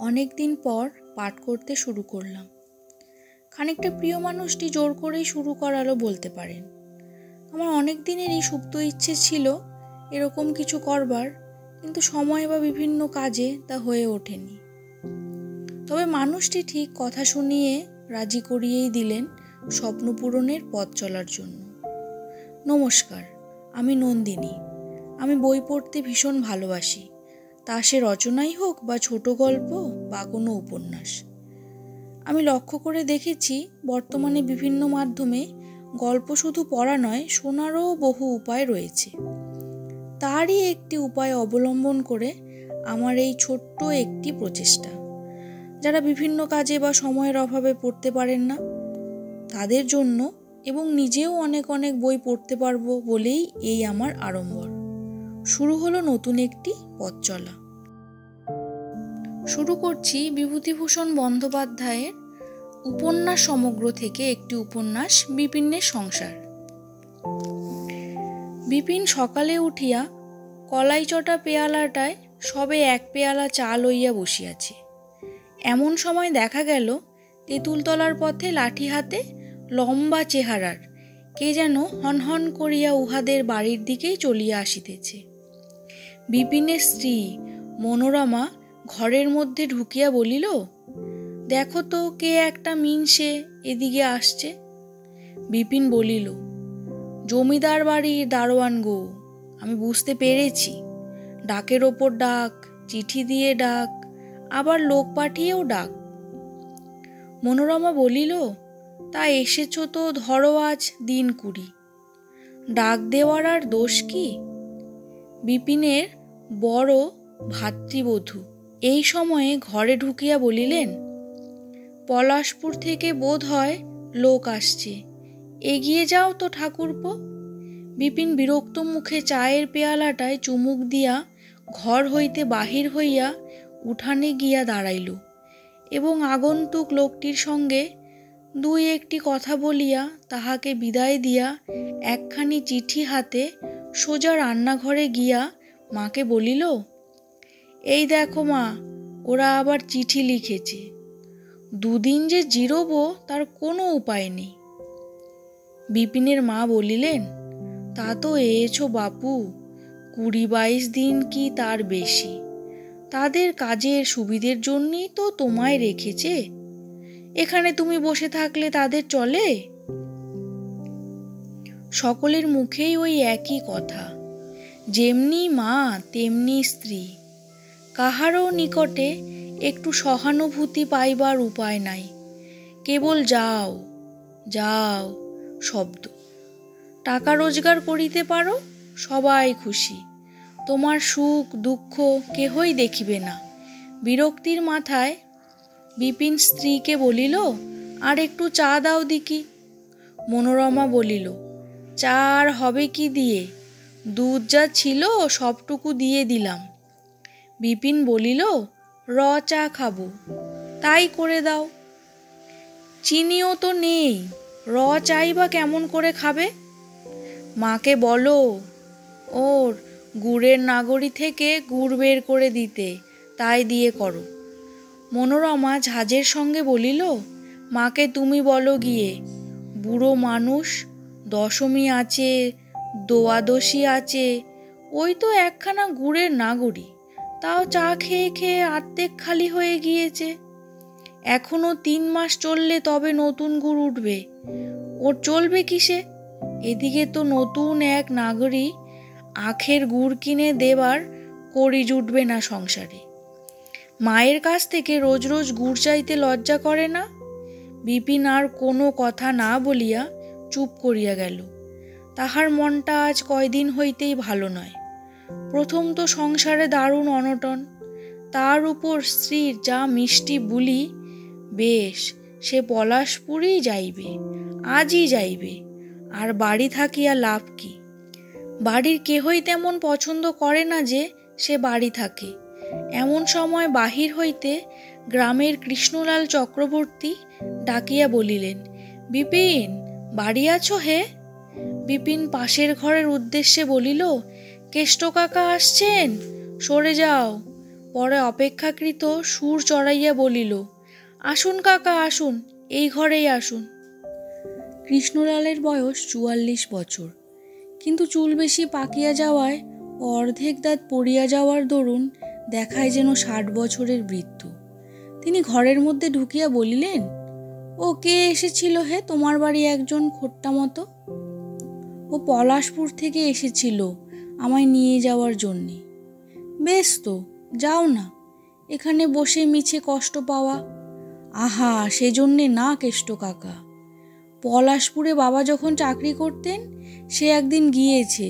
অনেক দিন পর পাঠ করতে শুরু করলাম। খানিকটা প্রিয় মানুষটি জোর করেই শুরু করালো বলতে পারেন। আমার অনেক দিনেরই সুপ্ত ইচ্ছে ছিল এরকম কিছু করবার, কিন্তু সময় বা বিভিন্ন কাজে তা হয়ে ওঠেনি। তবে মানুষটি ঠিক কথা শুনিয়ে রাজি করিয়েই দিলেন স্বপ্ন পূরণের পথ চলার জন্য। নমস্কার, আমি নন্দিনী। আমি বই পড়তে ভীষণ ভালোবাসি, তা সে রচনাই হোক বা ছোট গল্প বা কোনো উপন্যাস। আমি লক্ষ্য করে দেখেছি বর্তমানে বিভিন্ন মাধ্যমে গল্প শুধু পড়া নয়, শোনারও বহু উপায় রয়েছে। তারই একটি উপায় অবলম্বন করে আমার এই ছোট্ট একটি প্রচেষ্টা। যারা বিভিন্ন কাজে বা সময়ের অভাবে পড়তে পারেন না, তাদের জন্য এবং নিজেও অনেক অনেক বই পড়তে পারবো বলেই এই আমার আড়ম্বর। শুরু হলো নতুন একটি পথ চলা। শুরু করছি বিভূতিভূষণ বন্দ্যোপাধ্যায়ের উপন্যাস সমগ্র থেকে একটি উপন্যাস, বিপিনের সংসার। বিপিন সকালে উঠিয়া কলাই চটা পেয়ালাটায় সবে এক পেয়ালা চা লইয়া বসিয়াছে। এমন সময় দেখা গেল তেঁতুলতলার পথে লাঠি হাতে লম্বা চেহারার কে যেন হনহন করিয়া উহাদের বাড়ির দিকেই চলিয়া আসিতেছে। বিপিনের স্ত্রী মনোরমা ঘরের মধ্যে ঢুকিয়া বলিল, দেখো তো কে একটা মিনসে এদিকে আসছে। বিপিন বলিল, জমিদার বাড়ির দারোয়ান গো, আমি বুঝতে পেরেছি। ডাকের ওপর ডাক, চিঠি দিয়ে ডাক, আবার লোক পাঠিয়েও ডাক। মনোরমা বলিল, তা এসেছ তো ধরো আজ দিন 20। ডাক দেওয়ার আর দোষ কি? বিপিনের বড় ভাতৃবধূ এই সময়ে ঘরে ঢুকিয়া বলিলেন, পলাশপুর থেকে বোধ হয় লোক আসছে, এগিয়ে যাও তো ঠাকুরপো। বিপিন বিরক্ত মুখে চায়ের পেয়ালাটায় চুমুক দিয়া ঘর হইতে বাহির হইয়া উঠানে গিয়া দাঁড়াইল এবং আগন্তুক লোকটির সঙ্গে দুই একটি কথা বলিয়া তাহাকে বিদায় দিয়া একখানি চিঠি হাতে সোজা রান্নাঘরে গিয়া মাকে বলিল, এই দেখো মা, ওরা আবার চিঠি লিখেছে। 2 দিন যে জিরোবো তার কোনো উপায় নেই। বিপিনের মা বলিলেন, তা তো এছো বাপু, 20-22 দিন কি তার বেশি। তাদের কাজের সুবিধের জন্যই তো তোমায় রেখেছে। এখানে তুমি বসে থাকলে তাদের চলে? সকলের মুখেই ওই একই কথা, যেমনি মা তেমনি স্ত্রী। কাহারও নিকটে একটু সহানুভূতি পাইবার উপায় নাই, কেবল যাও যাও শব্দ। টাকা রোজগার করিতে পারো, সবাই খুশি, তোমার সুখ দুঃখ কেহই দেখিবে না। বিরক্তির মাথায় বিপিন স্ত্রীকে বলিল, আর একটু চা দাও দিকি। মনোরমা বলিল, চা আর হবে কি দিয়ে, দুধ যা ছিল সবটুকু দিয়ে দিলাম। বিপিন বলিল, চা খাবো, তাই করে দাও। চিনিও তো নেই, চাই বা কেমন করে খাবে? মাকে বলো ওর গুড়ের নাগরি থেকে গুড় বের করে দিতে, তাই দিয়ে করো। মনোরমা ঝাঁজের সঙ্গে বলিল, মাকে তুমি বলো গিয়ে, বুড়ো মানুষ, দশমী আছে, দোয়াদশী আছে, ওই তো একখানা গুড়ের নাগরি, তাও চা খেয়ে খেয়ে আর্ধেক খালি হয়ে গিয়েছে। এখনো 3 মাস চললে তবে নতুন গুড় উঠবে, ওর চলবে কিসে? এদিকে তো নতুন এক নাগরি আখের গুড় কিনে দেবার কড়ি জুটবে না সংসারে। মায়ের কাছ থেকে রোজ রোজ গুড় চাইতে লজ্জা করে না? বিপিন আর কোনো কথা না বলিয়া চুপ করিয়া গেল। তাহার মনটা আজ কয়দিন হইতেই ভালো নয়। প্রথম তো সংসারে দারুণ অনটন, তার উপর স্ত্রীর যা মিষ্টি বুলি। বেশ, সে পলাশপুরেই যাইবে, আজই যাইবে, আর বাড়ি থাকিয়া লাভ কি? বাড়ির কেহই তেমন পছন্দ করে না যে সে বাড়ি থাকে। এমন সময় বাহির হইতে গ্রামের কৃষ্ণলাল চক্রবর্তী ডাকিয়া বলিলেন, বিপিন, বাড়ি আছো হে? বিপিন পাশের ঘরের উদ্দেশ্যে বলিল, কেষ্ট কাকা আসছেন, সরে যাও। পরে অপেক্ষাকৃত সুর চড়াইয়া বলিল, আসুন কাকা আসুন, এই ঘরেই আসুন। কৃষ্ণলালের বয়স 44 বছর, কিন্তু চুল বেশি পাকিয়া যাওয়ায় ও অর্ধেক দাঁত পড়িয়া যাওয়ার দরুন দেখায় যেন 60 বছরের বৃদ্ধ। তিনি ঘরের মধ্যে ঢুকিয়া বলিলেন, ও কে এসেছিল হে তোমার বাড়ি একজন খোট্টা মতো? ও পলাশপুর থেকে এসেছিল আমায় নিয়ে যাওয়ার জন্যে। বেশ তো, যাও না, এখানে বসে মিছে কষ্ট পাওয়া। আহা, সেজন্যে না কেষ্ট কাকা। পলাশপুরে বাবা যখন চাকরি করতেন সে একদিন গিয়েছে।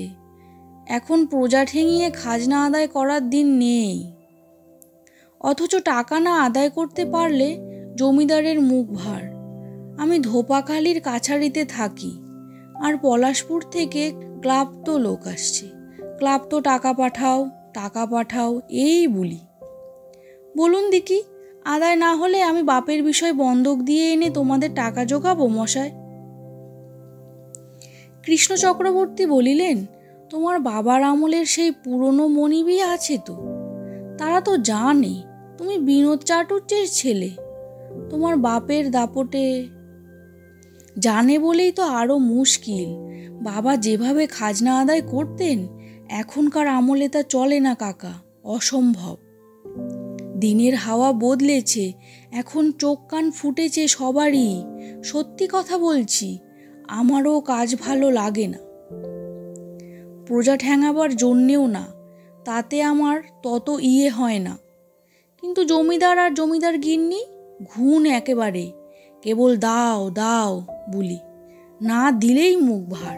এখন প্রজা ঠেঙিয়ে খাজনা আদায় করার দিন নেই, অথচ টাকা না আদায় করতে পারলে জমিদারের মুখ ভার। আমি ধোপাখালির কাছারিতে থাকি, আর পলাশপুর থেকে ক্লাব তো লোক আসছে, ক্লাব তো টাকা পাঠাও টাকা পাঠাও এই বলি। বলুন দিকি, আদায় না হলে আমি বাপের বিষয় বন্ধক দিয়ে এনে তোমাদের টাকা জোগাবো মশাই? কৃষ্ণ চক্রবর্তী বলিলেন, তোমার বাবার আমলের সেই পুরনো মনিবি আছে তো, তারা তো জানে তুমি বিনোদ চাটুর্যের ছেলে। তোমার বাপের দাপটে জানে বলেই তো আরো মুশকিল। বাবা যেভাবে খাজনা আদায় করতেন এখনকার আমলে তা চলে না কাকা, অসম্ভব। দিনের হাওয়া বদলেছে, এখন চোখ কান ফুটেছে সবারই। সত্যি কথা বলছি, আমারও কাজ ভালো লাগে না, প্রজা ঠ্যাঙাবার জন্যেও না, তাতে আমার তত ইয়ে হয় না। কিন্তু জমিদার আর জমিদার গিন্নি ঘুণ একেবারে, কেবল দাও দাও বলি, না দিলেই মুখ ভার।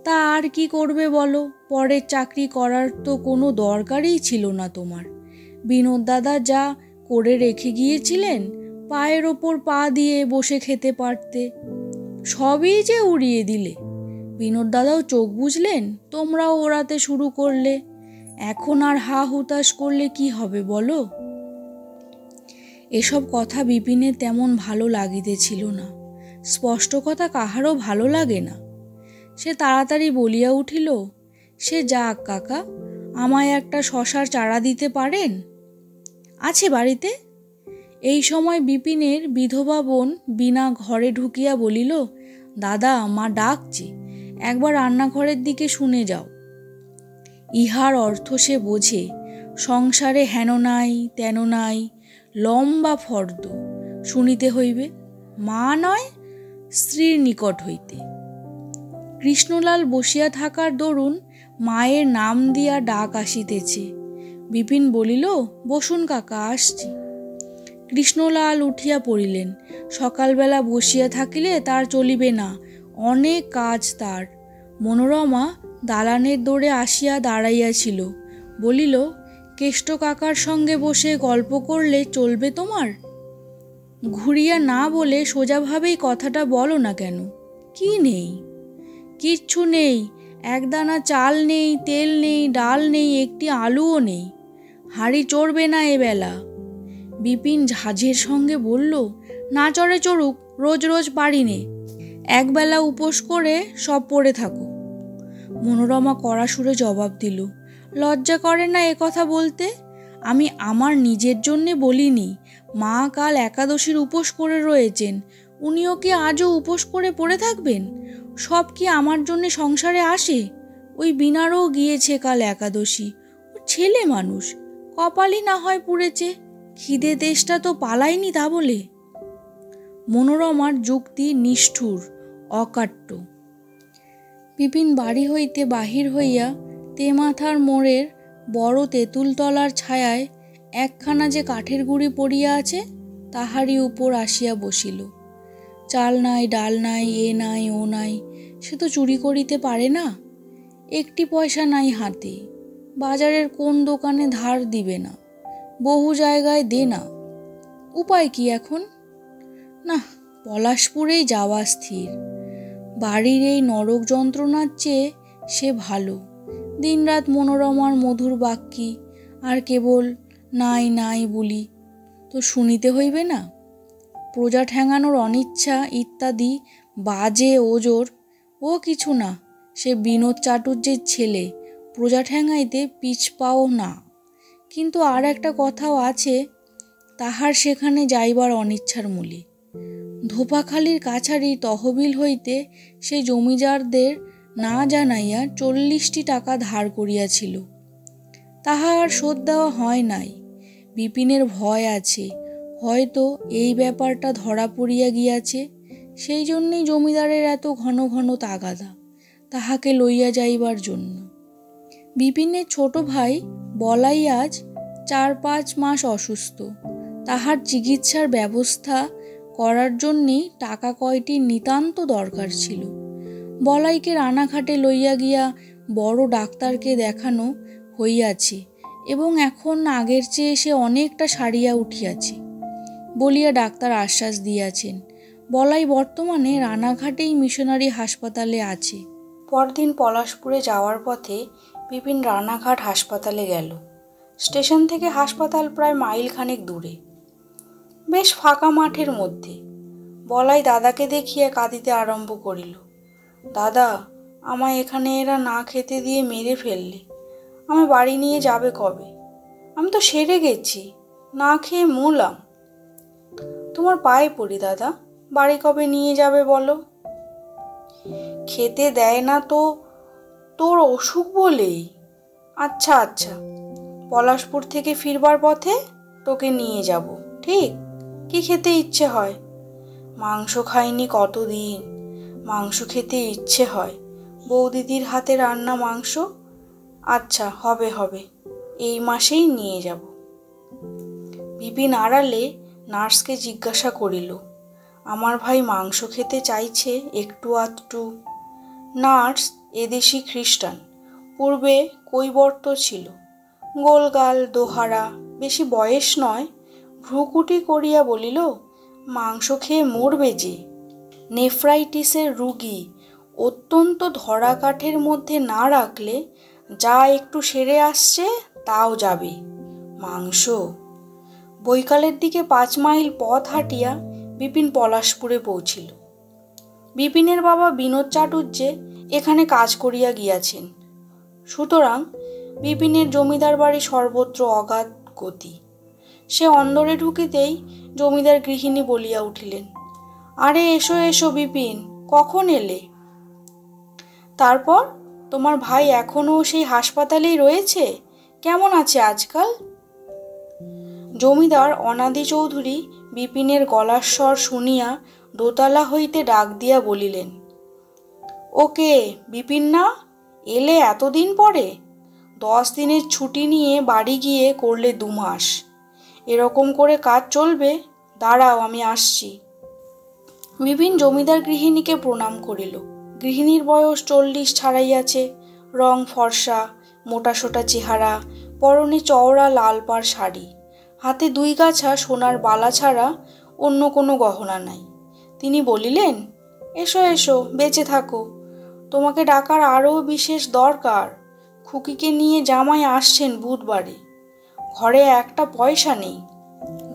তা আর কি করবে বলো, পরের চাকরি করার তো কোনো দরকারই ছিল না তোমার। বিনোদ দাদা যা করে রেখে গিয়েছিলেন, পায়ের ওপর পা দিয়ে বসে খেতে পারতে, সবই যে উড়িয়ে দিলে। বিনোদ দাদাও চোখ বুঝলেন, তোমরাও ওড়াতে শুরু করলে। এখন আর হা হুতাশ করলে কি হবে বলো? এসব কথা বিপিনের তেমন ভালো লাগিতেছিল না। স্পষ্ট কথা কাহারও ভালো লাগে না। সে তাড়াতাড়ি বলিয়া উঠিল, সে যাক কাকা, আমায় একটা শশার চারা দিতে পারেন? আছে বাড়িতে। এই সময় বিপিনের বিধবা বোন বিনা ঘরে ঢুকিয়া বলিল, দাদা, মা ডাকছে, একবার রান্নাঘরের দিকে শুনে যাও। ইহার অর্থ সে বোঝে, সংসারে হেন নাই তেন নাই, লম্বা ফর্দ শুনিতে হইবে, মা নয় স্ত্রীর নিকট হইতে। কৃষ্ণলাল বসিয়া থাকার দরুন মায়ের নাম দিয়া ডাক আসিতেছে। বিপিন বলিল, বসুন কাকা, আসছি। কৃষ্ণলাল উঠিয়া পড়িলেন। সকালবেলা বসিয়া থাকিলে তার চলিবে না, অনেক কাজ তার। মনোরমা দালানের দোরে আসিয়া দাঁড়াইয়াছিল, বলিল, কেষ্ট কাকার সঙ্গে বসে গল্প করলে চলবে তোমার? ঘুরিয়া না বলে সোজাভাবেই কথাটা বলো না কেন। কি নেই? কিচ্ছু নেই, একদানা চাল নেই, তেল নেই, ডাল নেই, একটি আলুও নেই। হাঁড়ি চড়বে না এবেলা। বিপিন ঝাঁঝের সঙ্গে বলল, না চড়ে চড়ুক, রোজ রোজ পারি নে, একবেলা উপোস করে সব পড়ে থাকো। মনোরমা কড়া সুরে জবাব দিল, লজ্জা করে না এ কথা বলতে? আমি আমার নিজের জন্যে বলিনি, মা কাল একাদশীর উপোস করে রয়েছেন, উনিও কি আজও উপোস করে পড়ে থাকবেন? সব কি আমার জন্যে সংসারে আসে? ওই বিনারও গিয়েছে কাল একাদশী, ও ছেলে মানুষ, কপালই না হয় পুড়েছে, খিদে তেষ্টা তো পালায়নি তা বলে। মনোরমার যুক্তি নিষ্ঠুর, অকাট্য। বিপিন বাড়ি হইতে বাহির হইয়া তেমাথার মোড়ের বড় তেঁতুলতলার ছায়ায় একখানা যে কাঠের গুঁড়ি পড়িয়া আছে তাহারই উপর আসিয়া বসিল। চাল নাই, ডাল নাই, এ নাই ও নাই, সে তো চুরি করিতে পারে না। একটি পয়সা নাই হাতে, বাজারের কোন দোকানে ধার দিবে না, বহু জায়গায় দে না। উপায় কি এখন? না, পলাশপুরেই যাওয়া স্থির। বাড়ির এই নরক যন্ত্রণার চেয়ে সে ভালো। দিনরাত মনোরমার মধুর বাক্যি, আর কেবল নাই নাই বলি তো শুনিতে হইবে না। প্রজা ঠ্যাঙানোর অনিচ্ছা ইত্যাদি বাজে ওজোর ও কিছু না। সে বিনোদ চাটুর্যের ছেলে, প্রজা ঠ্যাঙাইতে পিছপাও না। কিন্তু আর একটা কথাও আছে, তাহার সেখানে যাইবার অনিচ্ছার মূলে। ধোপাখালির কাছারি তহবিল হইতে সেই জমিদারদের না জানাইয়া 40টি টাকা ধার করিয়াছিল। তাহা আর শোধ দেওয়া হয় নাই। বিপিনের ভয় আছে, হয়তো এই ব্যাপারটা ধরা পড়িয়া গিয়াছে, সেই জন্যেই জমিদারের এত ঘন ঘন তাগাদা তাহাকে লইয়া যাইবার জন্য। বিপিনের ছোট ভাই বলাই আজ 4-5 মাস অসুস্থ। তাহার চিকিৎসার ব্যবস্থা করার জন্যেই টাকা কয়টি নিতান্ত দরকার ছিল। বলাইকে রানাঘাটে লইয়া গিয়া বড় ডাক্তারকে দেখানো হইয়াছে এবং এখন আগের চেয়ে সে অনেকটা সারিয়া উঠিয়াছে বলিয়া ডাক্তার আশ্বাস দিয়াছেন। বলাই বর্তমানে রানাঘাটেই মিশনারি হাসপাতালে আছে। পরদিন পলাশপুরে যাওয়ার পথে বিপিন রানাঘাট হাসপাতালে গেল। স্টেশন থেকে হাসপাতাল প্রায় মাইলখানেক দূরে, বেশ ফাঁকা মাঠের মধ্যে। বলাই দাদাকে দেখিয়া কাঁদিতে আরম্ভ করিল। দাদা, আমায় এখানে এরা না খেতে দিয়ে মেরে ফেললে। আমি বাড়ি নিয়ে যাবে কবে? আমি তো সেরে গেছি, না খেয়ে মরলাম। তোমার পায়ে পড়ি দাদা, বাড়ি কবে নিয়ে যাবে বলো? খেতে দেয় না তো তোর অসুখ বলেই? আচ্ছা আচ্ছা, পলাশপুর থেকে ফিরবার পথে তোকে নিয়ে যাব, ঠিক? কি খেতে ইচ্ছে হয়? মাংস খাইনি কতদিন, মাংস খেতে ইচ্ছে হয়। বৌদিদির হাতে রান্না মাংস। আচ্ছা, হবে হবে, এই মাসেই নিয়ে যাব। বিপিন আড়ালে নার্সকে জিজ্ঞাসা করিল, আমার ভাই মাংস খেতে চাইছে একটু আধটু। নার্স এদেশি খ্রিস্টান, পূর্বে কৈবর্ত ছিল। গোলগাল, দোহারা, বেশি বয়স নয়। ভ্রুকুটি করিয়া বলিল, মাংস খেয়ে মরবে যে। নেফ্রাইটিসের রুগী অত্যন্ত ধরা কাঠের মধ্যে না রাখলে যা একটু সেরে আসছে তাও যাবে। মাংস? বৈকালের দিকে 5 মাইল পথ হাঁটিয়া বিপিন পলাশপুরে পৌঁছিল। বিপিনের বাবা বিনোদ চাটুর্যে এখানে কাজ করিয়া গিয়াছেন, সুতরাং বিপিনের জমিদার বাড়ি সর্বত্র অগাধ গতি। সে অন্দরে ঢুকিতেই জমিদার গৃহিণী বলিয়া উঠিলেন, আরে এসো এসো বিপিন, কখন এলে? তারপর তোমার ভাই এখনো সেই হাসপাতালেই রয়েছে? কেমন আছে আজকাল? জমিদার অনাদি চৌধুরী বিপিনের গলার স্বর শুনিয়া দোতলা হইতে ডাক দিয়া বলিলেন, ওকে বিপিন না? এলে এতদিন পরে? 10 দিনের ছুটি নিয়ে বাড়ি গিয়ে করলে 2 মাস। এরকম করে কাজ চলবে? দাঁড়াও, আমি আসছি। বিপিন জমিদার গৃহিণীকে প্রণাম করিল। গৃহিণীর বয়স 40 ছাড়াইয়াছে, রং ফর্সা, মোটাসোটা চেহারা, পরনে চওড়া লাল পাড় শাড়ি, হাতে 2 গাছা সোনার বালা ছাড়া অন্য কোনো গহনা নাই। তিনি বলিলেন, এসো এসো, বেঁচে থাকো। তোমাকে ডাকার আরও বিশেষ দরকার। খুকিকে নিয়ে জামাই আসছেন বুধবারে। ঘরে একটা পয়সা নেই।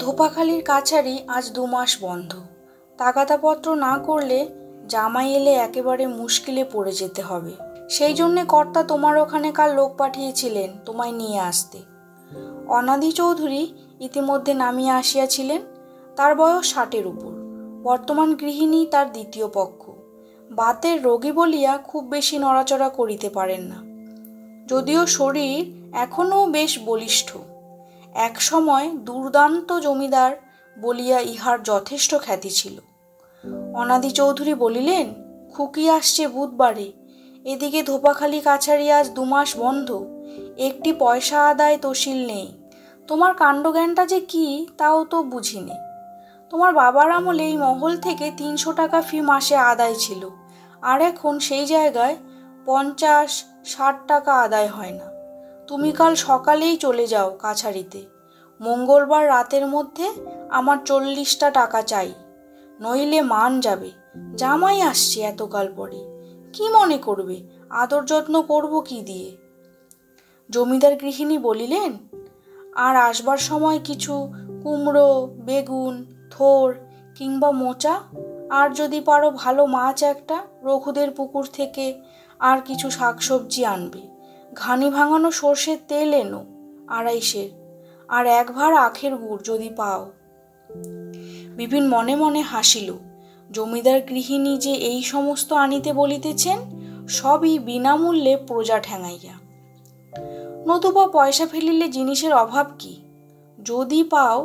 ধোপাখালির কাছারি আজ 2 মাস বন্ধ। তাগাদাপত্র না করলে জামাই এলে একেবারে মুশকিলে পড়ে যেতে হবে। সেই জন্যে কর্তা তোমার ওখানে কাল লোক পাঠিয়েছিলেন তোমায় নিয়ে আসতে। অনাদি চৌধুরী ইতিমধ্যে নামিয়ে আসিয়াছিলেন। তার বয়স 60-এর উপর। বর্তমান গৃহিণী তার দ্বিতীয় পক্ষ। বাতের রোগী বলিয়া খুব বেশি নড়াচড়া করিতে পারেন না, যদিও শরীর এখনও বেশ বলিষ্ঠ। এক সময় দুর্দান্ত জমিদার বলিয়া ইহার যথেষ্ট খ্যাতি ছিল। অনাদি চৌধুরী বলিলেন, খুকি আসছে বুধবারে। এদিকে ধোপাখালি কাছারি আজ 2 মাস বন্ধ। একটি পয়সা আদায় তশিল নেই। তোমার কাণ্ডজ্ঞানটা যে কি তাও তো বুঝিনি। তোমার বাবার আমলে এই মহল থেকে 300 টাকা ফি মাসে আদায় ছিল, আর এখন সেই জায়গায় 50-60 টাকা আদায় হয় না। তুমি কাল সকালেই চলে যাও কাছারিতে। মঙ্গলবার রাতের মধ্যে আমার 40টা টাকা চাই, নইলে মান যাবে। জামাই আসছে এতকাল পরে, কি মনে করবে? আদর যত্ন করব কি দিয়ে? জমিদার গৃহিণী বলিলেন, আর আসবার সময় কিছু কুমড়ো, বেগুন, থোর কিংবা মোচা, আর যদি পারো ভালো মাছ একটা রঘুদের পুকুর থেকে, আর কিছু শাকসবজি আনবে। ঘানি ভাঙানো সর্ষের তেল এনো 250। আর এক ভার আখের গুড় যদি পাও। বিপিন মনে মনে হাসিল। জমিদার গৃহিণী যে এই সমস্ত আনিতে বলিতেছেন, সবই বিনামূল্যে প্রজা ঠ্যাঙাইয়া। নতুবা পয়সা ফেলিলে জিনিসের অভাব কি? যদি পাও,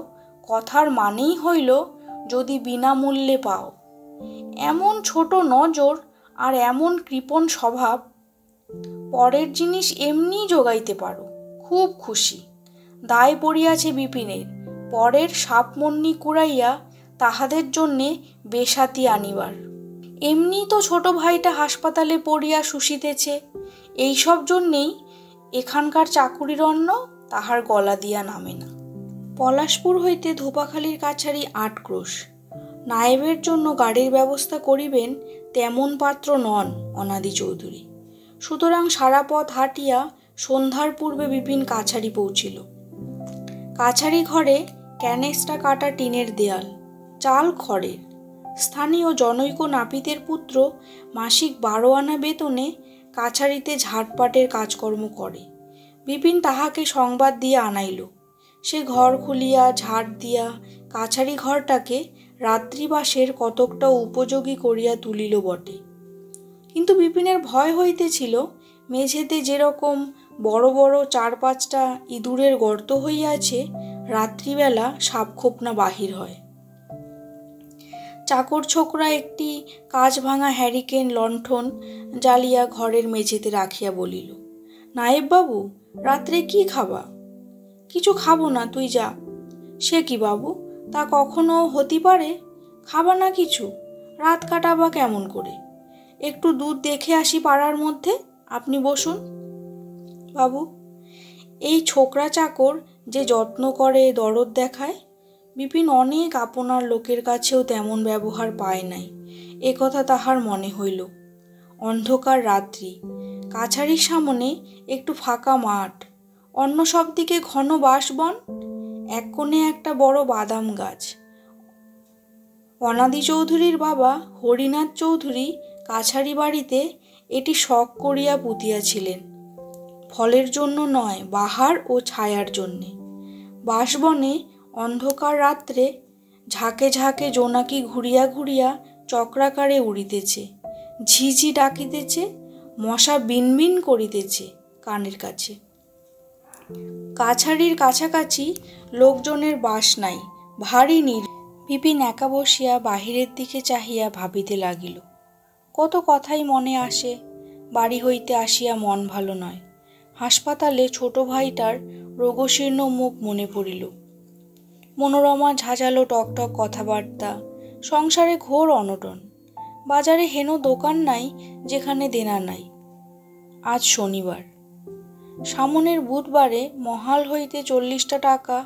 কথার মানেই হইল যদি বিনামূল্যে পাও। এমন ছোট নজর আর এমন কৃপণ স্বভাব, পরের জিনিস এমনি যোগাইতে পারো। খুব খুশি। দায় পড়িয়াছে বিপিনের, পরের সাপমন্যি কুড়াইয়া তাহাদের জন্যে বেসাতি আনিবার। এমনি তো ছোট ভাইটা হাসপাতালে পড়িয়া শুষিতেছে, এইসব জন্যেই এখানকার চাকুরির অন্ন তাহার গলা দিয়া নামে না। পলাশপুর হইতে ধোপাখালির কাছারি ৮ ক্রোশ। নায়েবের জন্য গাড়ির ব্যবস্থা করিবেন তেমন পাত্র নন অনাদি চৌধুরী। সুতরাং সারা পথ হাঁটিয়া সন্ধ্যার পূর্বে বিপিন কাছারি পৌঁছিল। কাছারি ঘরে ক্যানেস্টা কাটা টিনের দেয়াল, চাল খড়ের। স্থানীয় জনৈক নাপিতের পুত্র মাসিক ১২ আনা বেতনে কাছারিতে ঝাড়পাটের কাজকর্ম করে। বিপিন তাহাকে সংবাদ দিয়া আনাইল। সে ঘর খুলিয়া ঝাড় দিয়া কাছারি ঘরটাকে রাত্রিবাসের কতকটা উপযোগী করিয়া তুলিল বটে, কিন্তু বিপিনের ভয় হইতেছিল মেঝেতে যেরকম বড় বড় ৪-৫টা ইঁদুরের গর্ত হইয়াছে, রাত্রিবেলা সাপখোপনা বাহির হয়। চাকর ছোকরা একটি কাঁচ ভাঙা হ্যারিকেন লণ্ঠন জ্বালিয়া ঘরের মেঝেতে রাখিয়া বলিল, নায়েব বাবু, রাত্রে কি খাবা? কিছু খাবো না, তুই যা। সে কি বাবু, তা কখনো হতে পারে? খাবা না কিছু? রাত কাটাবা কেমন করে? একটু দুধ দেখে আসি পাড়ার মধ্যে, আপনি বসুন। বাবু, এই ছোকরা চাকর যে যত্ন করে, দরদ দেখায়, বিপিন অনেক আপনার লোকের কাছেও তেমন ব্যবহার পায় নাই, এ কথা তাহার মনে হইল। অন্ধকার রাত্রি, কাছারির সামনে একটু ফাঁকা মাঠ, অন্য সব দিকে ঘন বাঁশবন, এক কোণে একটা বড় বাদাম গাছ। অনাদি চৌধুরীর বাবা হরিনাথ চৌধুরী কাছারি বাড়িতে এটি শখ করিয়া পুঁতিয়াছিলেন, ফলের জন্য নয়, বাহার ও ছায়ার জন্যে। বাঁশবনে অন্ধকার রাত্রে ঝাঁকে ঝাঁকে জোনাকি ঘুরিয়া ঘুরিয়া চক্রাকারে উড়িতেছে, ঝিঝি ডাকিতেছে, মশা বিনবিন করিতেছে কানের কাছে। কাছারির কাছাকাছি লোকজনের বাস নাই, ভারী নীর। বিপিন একা বসিয়া বাহিরের দিকে চাহিয়া ভাবিতে লাগিল। কত কথাই মনে আসে। বাড়ি হইতে আসিয়া মন ভালো নয়। হাসপাতালে ছোট ভাইটার রোগশীর্ণ মুখ মনে পড়িল। মনোরমা ঝাঁঝালো টকটক কথাবার্তা, সংসারে ঘোর অনটন। বাজারে হেন দোকান নাই যেখানে দেনা নাই। আজ শনিবার, সামনের বুধবারে মহাল হইতে ৪০টা টাকা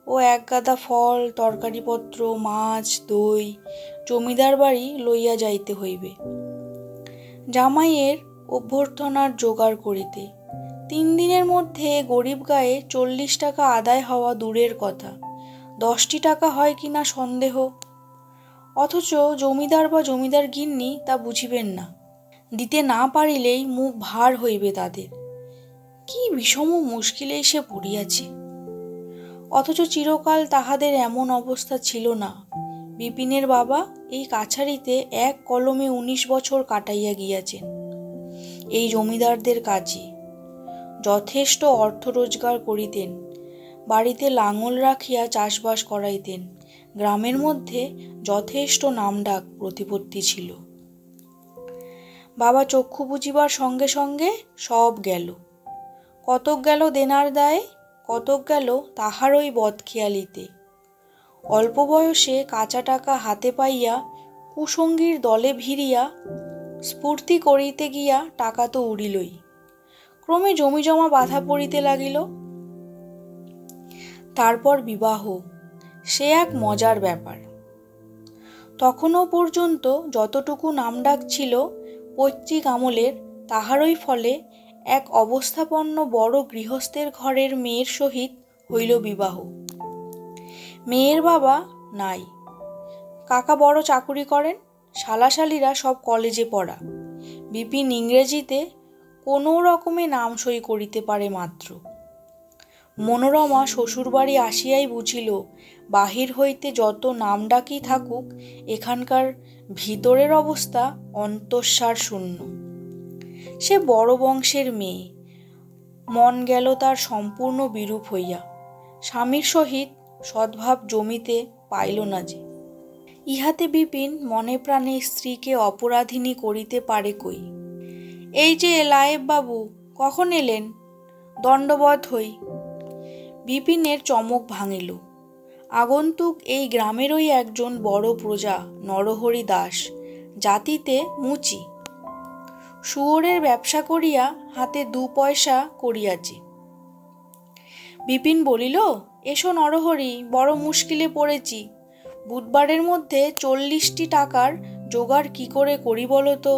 ও এক গাদা ফল, তরকারিপত্র, মাছ, দই জমিদার বাড়ি লইয়া যাইতে হইবে। জামাইয়ের অভ্যর্থনার জোগাড় করিতে ৩ দিনের মধ্যে গরিব গায়ে ৪০ টাকা আদায় হওয়া দূরের কথা, ১০টি টাকা হয় কিনা সন্দেহ। অথচ জমিদার বা জমিদার গিন্নি তা বুঝিবেন না। দিতে না পারিলেই মুখ ভার হইবে তাদের। কি বিষম মুশকিলে সে পড়িয়াছে। অথচ চিরকাল তাহাদের এমন অবস্থা ছিল না। বিপিনের বাবা এই কাছারিতে এক কলমে ১৯ বছর কাটাইয়া গিয়াছেন এই জমিদারদের কাজে। যথেষ্ট অর্থ রোজগার করিতেন, বাড়িতে লাঙল রাখিয়া চাষবাস করাইতেন। গ্রামের মধ্যে যথেষ্ট নামডাক প্রতিপত্তি ছিল। বাবা চক্ষু বুঝিবার সঙ্গে সঙ্গে সব গেল। কতক গেল দেনার দায়ে, কতক গেল তাহারই বদখেয়ালিতে। অল্প বয়সে কাঁচা টাকা হাতে পাইয়া কুসঙ্গীর দলে ভিড়িয়া স্ফূর্তি করিতে গিয়া টাকা তো উড়িলই। ক্রমে জমি জমা বাধা পড়িতে লাগিল। তারপর বিবাহ, সে এক মজার ব্যাপার। তখনও পর্যন্ত যতটুকু নামডাক ছিল পৈতৃক আমলের, তাহারই ফলে এক অবস্থাপন্ন বড় গৃহস্থের ঘরের মেয়ের সহিত হইল বিবাহ। মেয়ের বাবা নাই, কাকা বড় চাকুরি করেন, শালাশালিরা সব কলেজে পড়া। বিপিন ইংরেজিতে কোনো রকমে নাম সই করিতে পারে মাত্র। মনোরমা শ্বশুরবাড়ি আসিয়াই বুঝিল বাহির হইতে যত নামডাকি থাকুক এখানকার ভিতরের অবস্থা অন্তঃসার শূন্য। সে বড় বংশের মেয়ে, মন গেল তার সম্পূর্ণ বিরূপ হইয়া। স্বামীর সহিত সদ্ভাব জমিতে পাইল না যে। ইহাতে বিপিন মনে প্রাণে স্ত্রীকে অপরাধিনী করিতে পারে কই। এই যে লায়েব বাবু, কখন এলেন? দণ্ডবধ হই। বিপিনের চমক ভাঙিল। আগন্তুক এই গ্রামেরই একজন বড় প্রজা নরহরি দাস, জাতিতে মুচি। শুয়োরের ব্যবসা করিয়া হাতে 2 পয়সা করিয়াছে। বিপিন বলিল, এসো নরহরি, বড় মুশকিলে পড়েছি। বুধবারের মধ্যে 40টি টাকার জোগাড় কি করে করি বলো তো?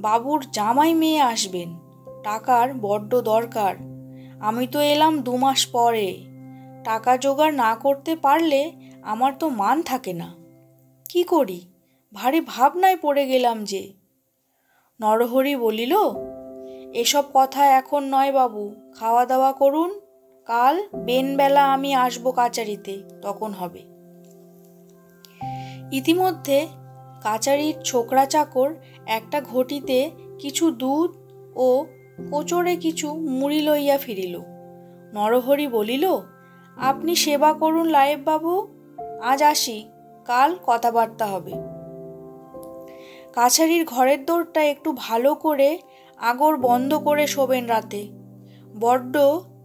বাবুর জামাই মেয়ে আসবেন, টাকার বড্ড দরকার। আমি তো এলাম 2 মাস পরে। টাকা জোগাড় না করতে পারলে আমার তো মান থাকে না। কি করি, ভারী ভাবনায় পড়ে গেলাম যে। নরহরি বলিল, এসব কথা এখন নয় বাবু, খাওয়া দাওয়া করুন, কাল বেনবেলা আমি আসবো কাচারিতে, তখন হবে। ইতিমধ্যে কাচারির ছোকরা চাকর একটা ঘটিতে কিছু দুধ ও কোচরে কিছু মুড়ি লইয়া ফিরিল। নরহরি বলিল, আপনি সেবা করুন লায়েব বাবু, আজ আসি, কাল কথাবার্তা হবে। কাছারির ঘরের দোরটা একটু ভালো করে আগর বন্ধ করে শোবেন রাতে। বড্ড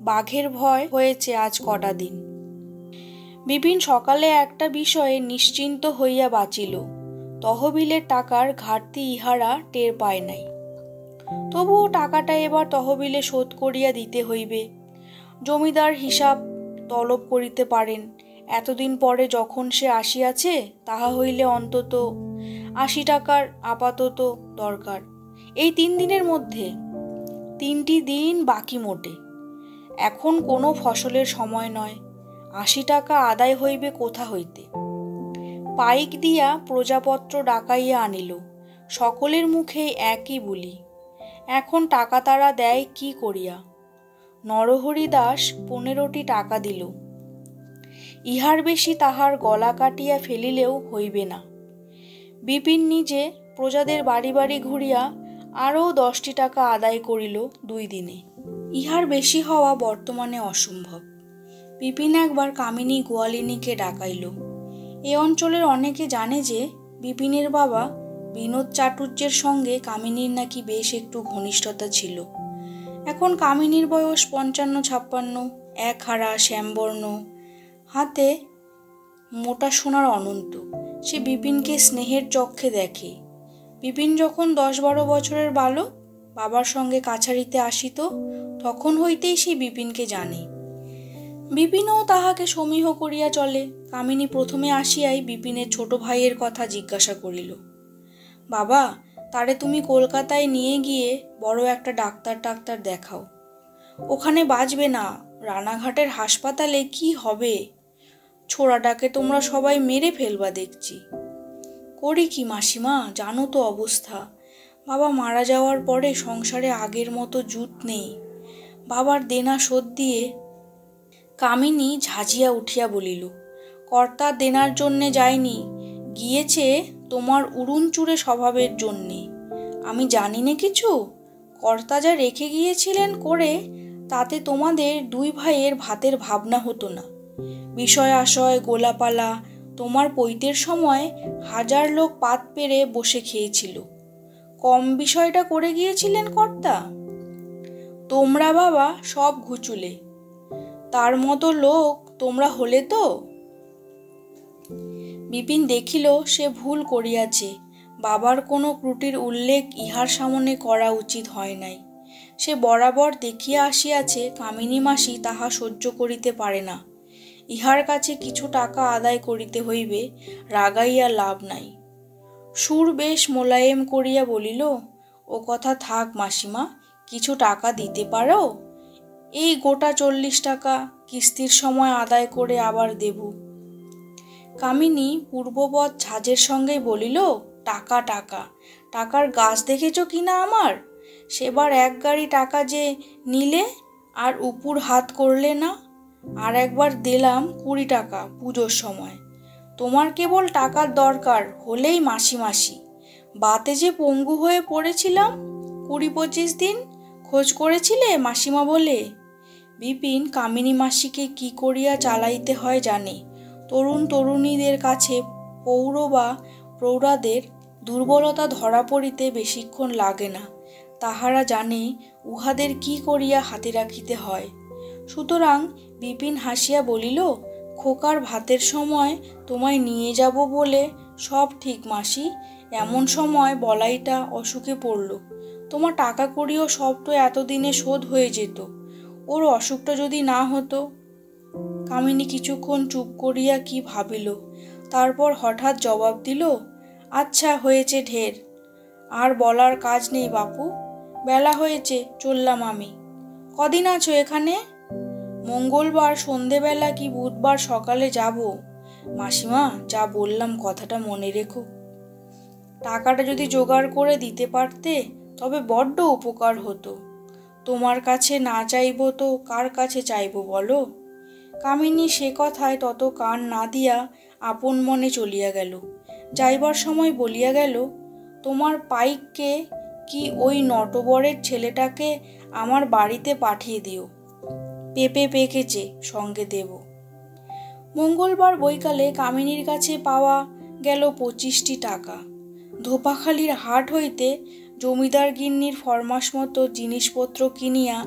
বাঘের ভয় হয়েছে আজ কটা দিন। বিপিন সকালে একটা বিষয়ে নিশ্চিন্ত হইয়া বাঁচিল। তহবিলের টাকার ঘাটতি ইহারা টের পায় নাই। তবুও টাকাটা এবার তহবিলে শোধ করিয়া দিতে হইবে। জমিদার হিসাব তলব করিতে পারেন। এতদিন পরে যখন সে আসিয়াছে, তাহা হইলে অন্তত 80 টাকার আপাতত দরকার। এই 3 দিনের মধ্যে 3টি দিন বাকি মোটে। এখন কোনো ফসলের সময় নয়। 80 টাকা আদায় হইবে কোথা হইতে? পাইক দিয়া প্রজাপত্র ডাকাইয়া আনিল। সকলের মুখেই একই বুলি। এখন টাকা তারা দেয় কি করিয়া? নরহরি দাস 15টি টাকা দিল। ইহার বেশি তাহার গলা কাটিয়া ফেলিলেও হইবে না। বিপিন নিজে প্রজাদের বাড়ি বাড়ি ঘুরিয়া আরও 10টি টাকা আদায় করিল 2 দিনে। ইহার বেশি হওয়া বর্তমানে অসম্ভব। বিপিন একবার কামিনী গোয়ালিনীকে ডাকাইল। এ অঞ্চলের অনেকে জানে যে বিপিনের বাবা বিনোদ চাটুর্যের সঙ্গে কামিনীর নাকি বেশ একটু ঘনিষ্ঠতা ছিল। এখন কামিনীর বয়স 55-56, এক হারা শ্যামবর্ণ, হাতে মোটা সোনার অনন্ত। সে বিপিনকে স্নেহের চক্ষে দেখে। বিপিন যখন 10-12 বছরের বালক বাবার সঙ্গে কাছারিতে আসিত, তখন হইতেই সে বিপিনকে জানে। বিপিনও তাহাকে সমীহ করিয়া চলে। কামিনী প্রথমে আসিয়াই বিপিনের ছোট ভাইয়ের কথা জিজ্ঞাসা করিল। বাবা, তারে তুমি কলকাতায় নিয়ে গিয়ে বড় একটা ডাক্তার দেখাও। ওখানে বাঁচবে না, রানাঘাটের হাসপাতালে কি হবে? ছোড়াটাকে তোমরা সবাই মেরে ফেলবা দেখছি। করি কি মাসিমা, জানো তো অবস্থা। বাবা মারা যাওয়ার পরে সংসারে আগের মতো জুত নেই। বাবার দেনা শোধ দিয়ে। কামিনী ঝাঁঝিয়া উঠিয়া বলিল, কর্তা দেনার জন্যে যায়নি, গিয়েছে তোমার উড়ুনচুরে স্বভাবের জন্যে। আমি জানি না কিছু। কর্তা যা রেখে গিয়েছিলেন করে, তাতে তোমাদের 2 ভাইয়ের ভাতের ভাবনা হতো না। বিষয় আশয় গোলাপালা তোমার পৈতের সময় 1000 লোক পাত পেরে বসে খেয়েছিল। কম বিষয়টা করে গিয়েছিলেন কর্তা? তোমরা বাবা সব ঘুচুলে, তার মতো লোক তোমরা হলে তো। বিপিন দেখিল সে ভুল করিয়াছে। বাবার কোনো ত্রুটির উল্লেখ ইহার সামনে করা উচিত হয় নাই। সে বরাবর দেখিয়া আসিয়াছে কামিনী মাসি তাহা সহ্য করিতে পারে না। ইহার কাছে কিছু টাকা আদায় করিতে হইবে, রাগাইয়া লাভ নাই। সুর বেশ মোলায়েম করিয়া বলিল, ও কথা থাক মাসিমা, কিছু টাকা দিতে পারো? এই গোটা 40 টাকা কিস্তির সময় আদায় করে আবার দেব। কামিনী পূর্ববৎ ঝাঁজের সঙ্গেই বলিল, টাকা টাকা, টাকার গাছ দেখেছ কিনা আমার? সেবার 1 গাড়ি টাকা যে নিলে, আর উপুর হাত করলে না। আর একবার দিলাম 20 টাকা পুজোর সময়। তোমার কেবল টাকার দরকার হলেই মাসি মাসি। বাতে যে পঙ্গু হয়ে পড়েছিলাম 20-25 দিন, খোঁজ করেছিলে মাসিমা বলে। বিপিন কামিনী মাসিকে কি করিয়া চালাইতে হয় জানে। তরুণ তরুণীদের কাছে পৌর বা প্রৌঢ়াদের দুর্বলতা ধরা পড়িতে বেশিক্ষণ লাগে না। তাহারা জানে উহাদের কি করিয়া হাতে রাখিতে হয়। সুতরাং বিপিন হাসিয়া বলিল, খোকার ভাতের সময় তোমায় নিয়ে যাব বলে সব ঠিক মাসি। এমন সময় বলাইটা অসুখে পড়ল। তোমার টাকা কড়িও সব তো এতদিনে শোধ হয়ে যেত। ওর অসুখটা যদি না হতো। কামিনী কিছুক্ষণ চুপ করিয়া কি ভাবিল, তারপর হঠাৎ জবাব দিল, আচ্ছা হয়েছে ঢের, আর বলার কাজ নেই বাপু। বেলা হয়েছে, চললাম আমি। কদিন আছো এখানে? মঙ্গলবার সন্ধেবেলা কি বুধবার সকালে যাব। মাসিমা, যা বললাম কথাটা মনে রেখো। টাকাটা যদি জোগাড় করে দিতে পারতে তবে বড্ড উপকার হতো। তোমার কাছে না চাইবো তো কার কাছে চাইবো বলো। কামিনী সে কথায় তত কান না দিয়া আপন মনে চলিয়া গেল। যাইবার সময় বলিয়া গেল, তোমার পাইককে কি ওই নটবরের ছেলেটাকে আমার বাড়িতে পাঠিয়ে দিও। পেঁপে পেকেছে, সঙ্গে দেব। মঙ্গলবার বৈকালে কামিনীর কাছে পাওয়া গেল 25টি টাকা। ধোপাখালির হাট হইতে জমিদার গিন্নির ফরমাস মতো জিনিসপত্র কিনিয়া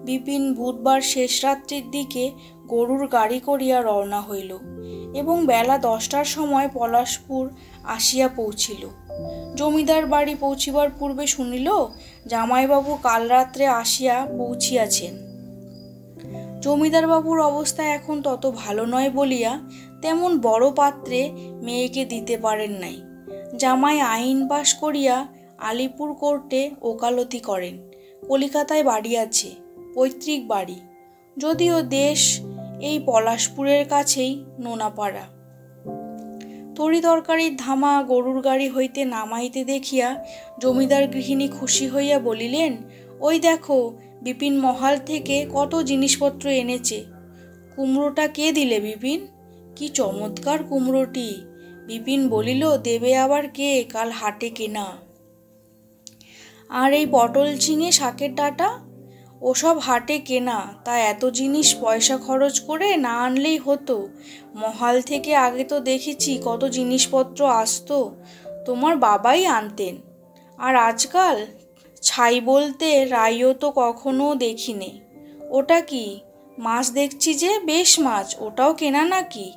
বিপিন বুধবার শেষ রাত্রির দিকে গরুর গাড়ি করিয়া রওনা হইল এবং বেলা 10টার সময় পলাশপুর আসিয়া পৌঁছিল। জমিদার বাড়ি পৌঁছিবার পূর্বে শুনিল জামাইবাবু কাল রাত্রে আসিয়া পৌঁছিয়াছেন। জমিদার বাবুর অবস্থা এখন তত ভালো নয় বলিয়া তেমন বড় পাত্রে মেয়েকে দিতে পারেন নাই। জামাই আইন পাশ করিয়া আলিপুর কোর্টে ওকালতি করেন। কলিকাতায় বাড়ি আছে, পৈতৃক বাড়ি, যদিও দেশ এই পলাশপুরের কাছেই নোনাপাড়া। তরি তরকারির ধামা গরুর গাড়ি হইতে নামাইতে দেখিয়া জমিদার গৃহিণী খুশি হইয়া বলিলেন, ওই দেখো বিপিন মহাল থেকে কত জিনিসপত্র এনেছে। কুমড়োটা কে দিলে বিপিন? কি চমৎকার কুমড়োটি। বিপিন বলিল, দেবে আবার কে, কাল হাটে কেনা। আর এই পটল ঝিঙে শাকের ডাঁটা? ওসব হাটে কেনা, তা এত জিনিস পয়সা খরচ করে না আনলেই হতো। মহাল থেকে আগে তো দেখেছি কত জিনিসপত্র আসতো, তোমার বাবাই আনতেন। আর আজকাল ছাই বলতে রাইও তো কখনো দেখিনি। ওটা কি মাছ দেখছি যে, বেশ মাছ, ওটাও কেনা নাকি?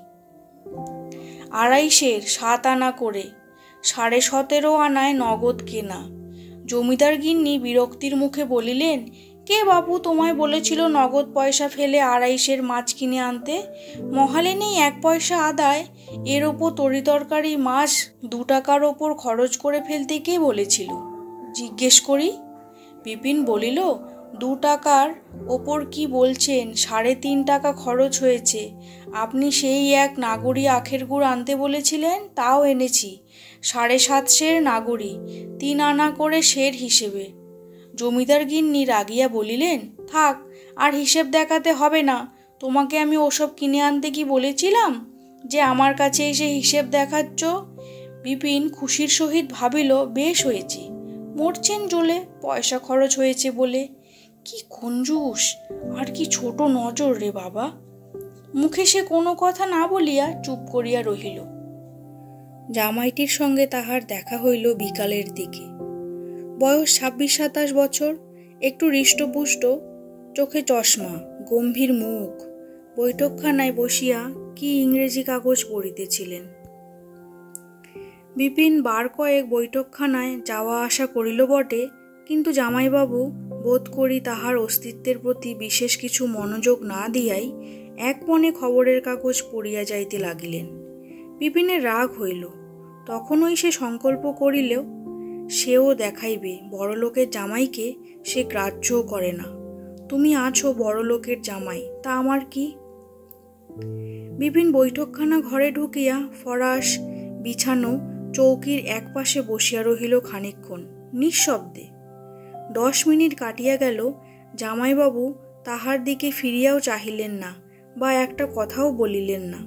250-এর 7 আনা করে, 17.5 আনায় নগদ কেনা। জমিদার গিন্নি বিরক্তির মুখে বলিলেন, কে বাবু তোমায় বলেছিল নগদ পয়সা ফেলে 250-এর মাছ কিনে আনতে? মহালে নেই 1 পয়সা আদায়, এর ওপর তরি তরকারি মাছ 2 টাকার ওপর খরচ করে ফেলতে কে বলেছিল জিজ্ঞেস করি? বিপিন বলিল, 2 টাকার ওপর কি বলছেন, 3.5 টাকা খরচ হয়েছে। আপনি সেই এক নাগরি আখের গুড় আনতে বলেছিলেন, তাও এনেছি। 7.5 সের নাগরি, 3 আনা করে সের হিসেবে। জমিদার গিন্নি রাগিয়া বলিলেন, থাক, আর হিসেব দেখাতে হবে না। তোমাকে আমি ওসব কিনে আনতে কি বলেছিলাম যে আমার কাছে এসে হিসেব দেখাচ্ছ? বিপিন খুশির সহিত ভাবিল, বেশ হয়েছে, মরছেন জ্বলে পয়সা খরচ হয়েছে বলে। কি কঞ্জুস, আর কি ছোট নজর রে বাবা। মুখে সে কোনো কথা না বলিয়া চুপ করিয়া রহিল। জামাইটির সঙ্গে তাহার দেখা হইল বিকালের দিকে। বয়স 26-27 বছর, একটু হৃষ্টপুষ্ট, চোখে চশমা, গম্ভীর মুখ। বৈঠকখানায় বসিয়া কি ইংরেজি কাগজ পড়িতেছিলেন। বিপিন বার কয়েক বৈঠকখানায় যাওয়া আসা করিল বটে, কিন্তু জামাইবাবু বোধ করি তাহার অস্তিত্বের প্রতি বিশেষ কিছু মনোযোগ না দিয়াই এক মনে খবরের কাগজ পড়িয়া যাইতে লাগিলেন। বিপিনের রাগ হইল। তখনই সে সংকল্প করিল সেও দেখাইবে বড়লোকের জামাইকে সে গ্রাহ্যও করে না। তুমি আছো বড়লোকের জামাই, তা আমার কি? বিপিন বৈঠকখানা ঘরে ঢুকিয়া ফরাস বিছানো চৌকির এক পাশে বসিয়া রহিল খানিকক্ষণ নিঃশব্দে। 10 মিনিট কাটিয়া গেল। জামাইবাবু তাহার দিকে ফিরিয়াও চাহিলেন না বা একটা কথাও বলিলেন না।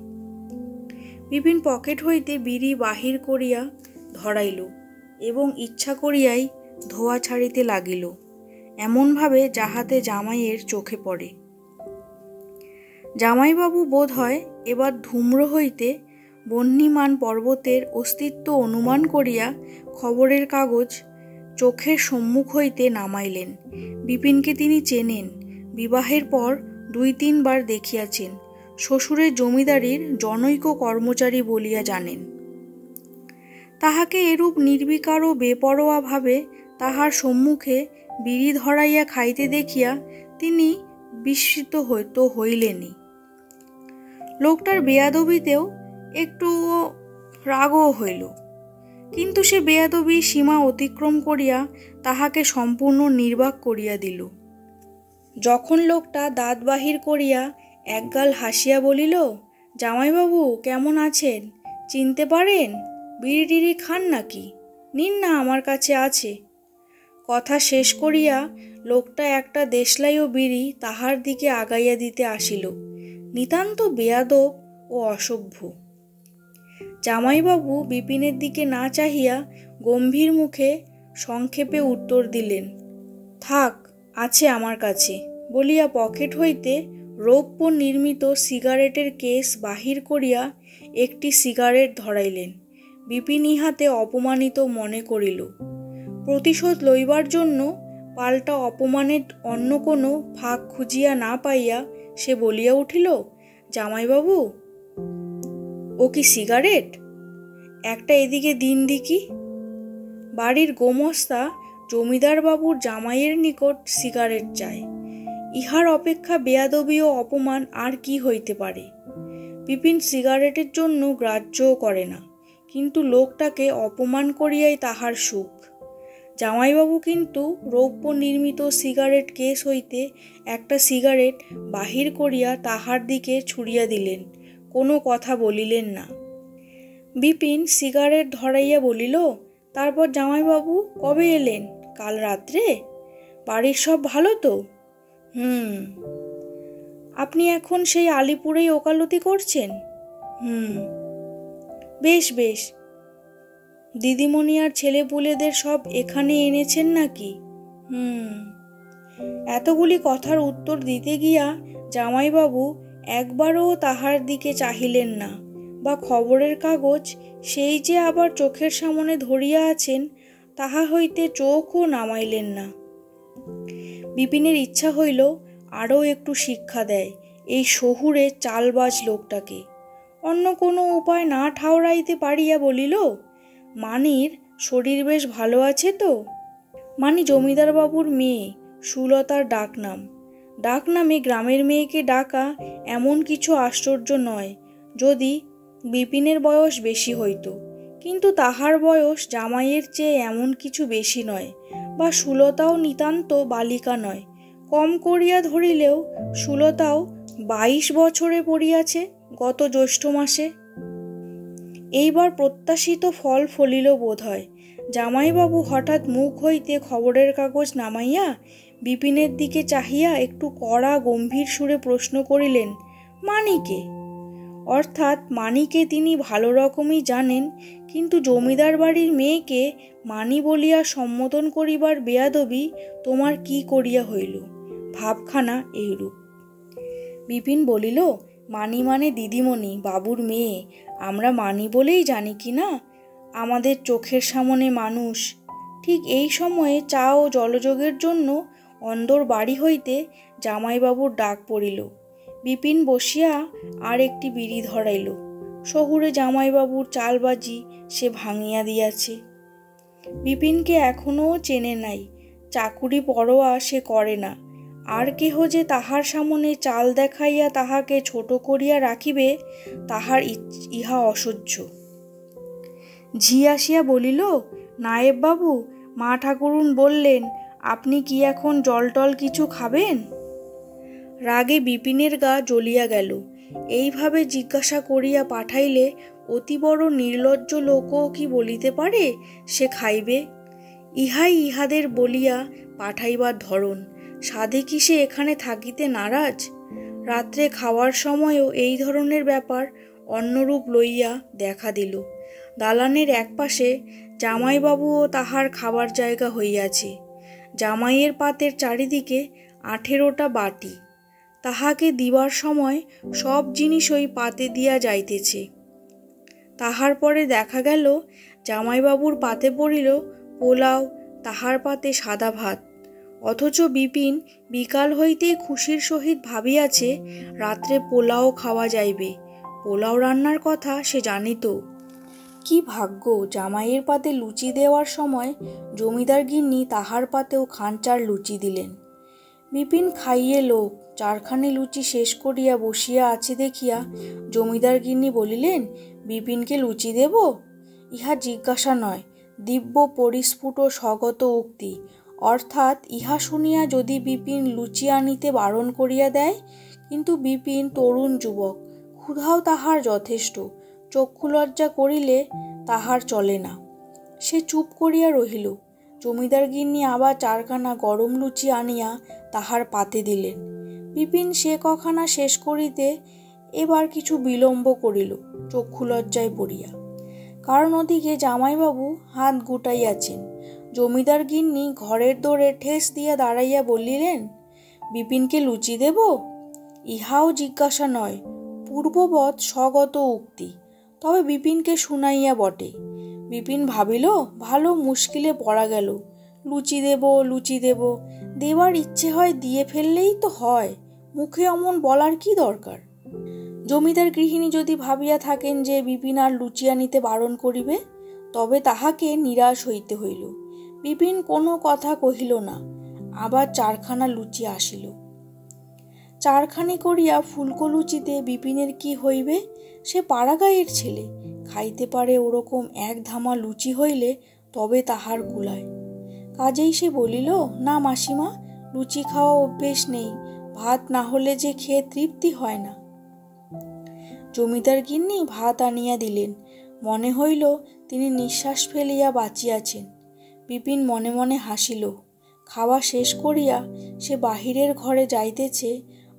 বিপিন পকেট হইতে বিড়ি বাহির করিয়া ধরাইল এবং ইচ্ছা করিয়াই ধোয়া ছাড়িতে লাগিল, এমনভাবে যাহাতে জামাইয়ের চোখে পড়ে। জামাইবাবু বোধ হয় এবার ধূম্র হইতে বহ্নিমান পর্বতের অস্তিত্ব অনুমান করিয়া খবরের কাগজ চোখের সম্মুখ হইতে নামাইলেন। বিপিনকে তিনি চেনেন, বিবাহের পর 2-3 বার দেখিয়াছেন, শ্বশুরের জমিদারির জনৈক কর্মচারী বলিয়া জানেন। তাহাকে এরূপ নির্বিকার ও বেপরোয়া ভাবে তাহার সম্মুখে বিড়ি ধরাইয়া খাইতে দেখিয়া তিনি বিস্মিত হইলেনই। লোকটার বেয়াদবিতেও একটু রাগও হইল, কিন্তু সে বেয়াদবি সীমা অতিক্রম করিয়া তাহাকে সম্পূর্ণ নির্বাক করিয়া দিল। যখন লোকটা দাঁত বাহির করিয়া একগাল হাসিয়া বলিল, জামাইবাবু কেমন আছেন, চিনতে পারেন? বিড়ি টিড়ি খান নাকি? নিন না, আমার কাছে আছে। কথা শেষ করিয়া লোকটা একটা দেশলাই ও বিড়ি তাহার দিকে আগাইয়া দিতে আসিল, নিতান্ত বেয়াদব ও অসভ্য। জামাইবাবু বিপিনের দিকে না চাহিয়া গম্ভীর মুখে সংক্ষেপে উত্তর দিলেন, থাক, আছে আমার কাছে, বলিয়া পকেট হইতে রৌপ্য নির্মিত সিগারেটের কেস বাহির করিয়া একটি সিগারেট ধরাইলেন। বিপিন ইহাতে অপমানিত মনে করিল। প্রতিশোধ লইবার জন্য পাল্টা অপমানের অন্য কোনো ফাঁক খুঁজিয়া না পাইয়া সে বলিয়া উঠিল, জামাইবাবু, ও কি সিগারেট? একটা এদিকে দিন দেখি। বাড়ির গোমস্তা জমিদার বাবুর জামাইয়ের নিকট সিগারেট চায়, ইহার অপেক্ষা বেয়াদবি ও অপমান আর কি হইতে পারে? বিপিন সিগারেটের জন্য গ্রাহ্যও করে না, কিন্তু লোকটাকে অপমান করিয়াই তাহার সুখ। জামাইবাবু কিন্তু রৌপ্য নির্মিত সিগারেট কেস হইতে একটা সিগারেট বাহির করিয়া তাহার দিকে ছুড়িয়া দিলেন, কোনো কথা বলিলেন না। বিপিন সিগারেট ধরাইয়া বলিল, তারপর জামাইবাবু কবে এলেন? কাল রাত্রে? বাড়ির সব ভালো তো? আপনি এখন সেই আলিপুরেই ওকালতি করছেন? বেশ বেশ। দিদিমণি আর ছেলেপুলেদের সব এখানে এনেছেন নাকি? এতগুলি কথার উত্তর দিতে গিয়া জামাইবাবু একবারও তাহার দিকে চাহিলেন না, বা খবরের কাগজ সেই যে আবার চোখের সামনে ধরিয়া আছেন তাহা হইতে চোখও নামাইলেন না। বিপিনের ইচ্ছা হইল আরও একটু শিক্ষা দেয় এই শহুরে চালবাজ লোকটাকে। অন্য কোনো উপায় না ঠাউরাইতে পারিয়া বলিল, মানির শরীর বেশ ভালো আছে তো? মানি জমিদার বাবুর মেয়ে, সুলতার ডাকনাম। ডাকনামে গ্রামের মেয়েকে ডাকা এমন কিছু আশ্চর্য নয় যদি বিপিনের বয়স বেশি হইত, কিন্তু তাহার বয়স জামাইয়ের চেয়ে এমন কিছু বেশি নয়, বা সুলতাও নিতান্ত বালিকা নয়। কম করিয়া ধরিলেও সুলতাও 22 বছরে পড়িয়াছে গত জ্যৈষ্ঠ মাসে। এইবার প্রত্যাশিত ফল ফলিল বোধ হয়। জামাইবাবু হঠাৎ মুখ হইতে খবরের কাগজ নামাইয়া বিপিনের দিকে চাহিয়া একটু কড়া গম্ভীর সুরে প্রশ্ন করিলেন, মানিকে? অর্থাৎ মানিকে তিনি ভালো রকমই জানেন, কিন্তু জমিদার বাড়ির মেয়েকে মানি বলিয়া সম্বোধন করিবার বেয়াদবি তোমার কি করিয়া হইল? ভাবখানা এইরূপ। বিপিন বলিল, মানি মানে দিদিমণি, বাবুর মেয়ে। আমরা মানি বলেই জানি কি না, আমাদের চোখের সামনে মানুষ। ঠিক এই সময়ে চা ও জলযোগের জন্য অন্দর বাড়ি হইতে জামাইবাবুর ডাক পড়িল। বিপিন বসিয়া আর একটি বিড়ি ধরাইল। শহুরে জামাইবাবুর চালবাজি সে ভাঙিয়া দিয়াছে। বিপিনকে এখনও চেনে নাই, চাকুরি পরোয়া সে করে না। আর কেহ যে তাহার সামনে চাল দেখাইয়া তাহাকে ছোট করিয়া রাখিবে, তাহার ইহা অসহ্য। ঝি আসিয়া বলিল, নায়েব বাবু, মা ঠাকুরুন বললেন আপনি কি এখন জল টল কিছু খাবেন? রাগে বিপিনের গা জ্বলিয়া গেল। এইভাবে জিজ্ঞাসা করিয়া পাঠাইলে অতি বড় নির্লজ্জ লোকও কি বলিতে পারে সে খাইবে? ইহাই ইহাদের বলিয়া পাঠাইবার ধরন। সাধে কি সে এখানে থাকিতে নারাজ? রাত্রে খাওয়ার সময়ও এই ধরনের ব্যাপার অন্যরূপ লইয়া দেখা দিল। দালানের একপাশে জামাইবাবুও তাহার খাবার জায়গা হইয়াছে। জামাইয়ের পাতের চারিদিকে 18টা বাটি। তাহাকে দিবার সময় সব জিনিসই পাতে দিয়া যাইতেছে। তাহার পরে দেখা গেল জামাইবাবুর পাতে পড়িল পোলাও, তাহার পাতে সাদা ভাত। অথচ বিপিন বিকাল হইতেই খুশির সহিত ভাবিয়াছে রাত্রে পোলাও খাওয়া যাইবে। পোলাও রান্নার কথা সে জানিত। কি ভাগ্য, জামাইয়ের পাতে লুচি দেওয়ার সময় জমিদার গিন্নি তাহার পাতেও খানচার লুচি দিলেন। বিপিন খাইয়ে লোক 4খানি লুচি শেষ করিয়া বসিয়া আছে দেখিয়া জমিদার গিন্নি বলিলেন, বিপিনকে লুচি দেব? ইহা জিজ্ঞাসা নয়, দিব্য পরিস্ফুট স্বগত উক্তি। অর্থাৎ ইহা শুনিয়া যদি বিপিন লুচি আনিতে বারণ করিয়া দেয়। কিন্তু বিপিন তরুণ যুবক, ক্ষুধাও তাহার যথেষ্ট, চক্ষুলজ্জা করিলে তাহার চলে না। সে চুপ করিয়া রহিল। জমিদার গিন্নি আবার 4খানা গরম লুচি আনিয়া তাহার পাতে দিলেন। বিপিন সে কখানা শেষ করিতে এবার কিছু বিলম্ব করিল চক্ষুলজ্জায় পড়িয়া। কারণ ওদিকে জামাইবাবু হাত গুটাইয়াছেন। জমিদার গিন্নি ঘরের দোরে ঠেস দিয়া দাঁড়াইয়া বলিলেন, বিপিনকে লুচি দেব? ইহাও জিজ্ঞাসা নয়, পূর্ববৎ স্বগত উক্তি। তবে বিপিনকে শুনাইয়া বটে। বিপিন ভাবিল, ভালো মুশকিলে পড়া গেল। লুচি দেব, লুচি দেব, দেবার ইচ্ছে হয় দিয়ে ফেললেই তো হয়, মুখে অমন বলার কি দরকার? জমিদার গৃহিণী যদি ভাবিয়া থাকেন যে বিপিন আর লুচি আনিতে বারণ করিবে, তবে তাহাকে নিরাশ হইতে হইল। বিপিন কোনো কথা কহিল না। আবার 4খানা লুচি আসিল। 4খানি করিয়া ফুলকো লুচিতে বিপিনের কি হইবে? সে পাড়াগাঁয়ের ছেলে, খাইতে পারে ওরকম 1 ধামা লুচি হইলে তবে তাহার কুলায়। কাজেই সে বলিল, না মাসিমা, লুচি খাওয়া অভ্যেস নেই, ভাত না হলে যে খেয়ে তৃপ্তি হয় না। জমিদার গিন্নি ভাত আনিয়া দিলেন। মনে হইল তিনি নিঃশ্বাস ফেলিয়া বাঁচিয়াছেন। বিপিন মনে মনে হাসিল। খাওয়া শেষ করিয়া সে বাহিরের ঘরে যাইতেছে।